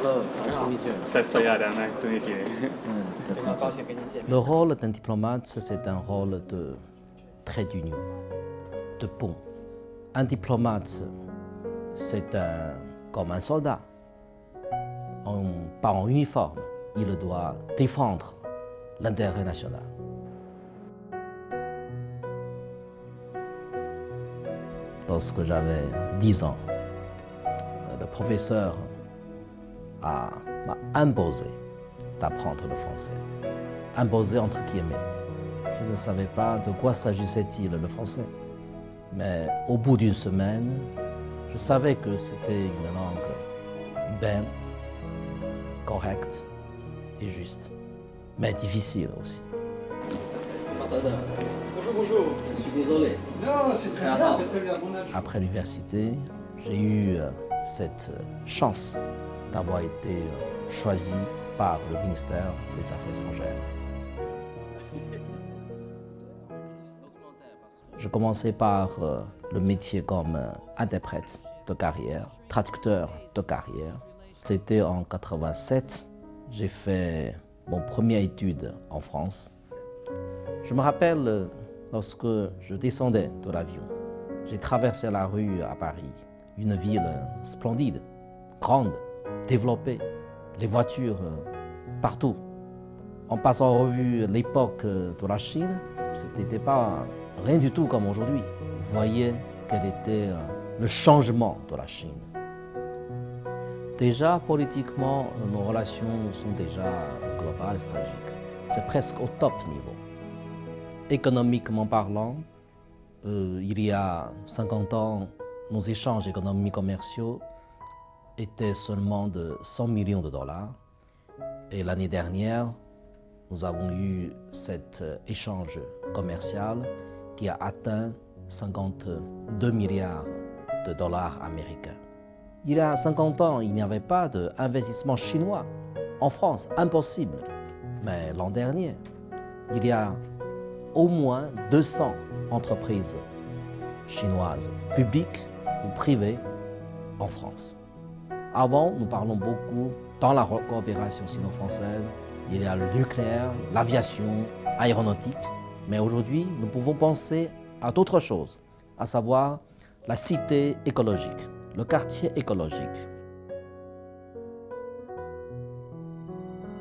Hello, nice to meet you. Sestoyada, nice to meet you. 很高兴跟您见面。 Le rôle d'un diplomate, c'est un rôle de trait d'union, de pont. Un diplomate, c'est comme un soldat. Pas en uniforme, il doit défendre l'intérêt national. Lorsque j'avais 10 ans, le professeur m'a imposé d'apprendre le français. Imposé entre guillemets. Je ne savais pas de quoi s'agissait-il le français. Mais au bout d'une semaine, je savais que c'était une langue belle, correcte et juste, mais difficile aussi. Ambassadeur, Bonjour, bonjour. je suis désolé. Non, c'est très bien, c'est très bien. Mon âge. Après l'université, j'ai eu cette chance d'avoir été choisi par le ministère des Affaires étrangères. Je commençais par le métier comme interprète de carrière, traducteur de carrière. C'était en 87, j'ai fait mon première étude en France. Je me rappelle lorsque je descendais de l'avion, j'ai traversé la rue à Paris, une ville splendide, grande, développée, les voitures partout. En passant en revue l'époque de la Chine, ce n'était pas rien du tout comme aujourd'hui. Vous voyez quel était le changement de la Chine. Déjà, politiquement, nos relations sont déjà globales, stratégiques. C'est presque au top niveau. Économiquement parlant, il y a 50 ans, nos échanges économiques commerciaux étaient seulement de 100 millions de dollars. Et l'année dernière, nous avons eu cet échange commercial qui a atteint 52 milliards de dollars américains. Il y a 50 ans, il n'y avait pas d'investissement chinois en France, impossible. Mais l'an dernier, il y a au moins 200 entreprises chinoises, publiques ou privées, en France. Avant, nous parlons beaucoup dans la coopération sino-française, il y a le nucléaire, l'aviation, l'aéronautique. Mais aujourd'hui, nous pouvons penser à d'autres choses, à savoir la cité écologique, le quartier écologique.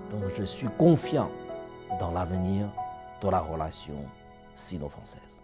Donc je suis confiant dans l'avenir de la relation sino-française.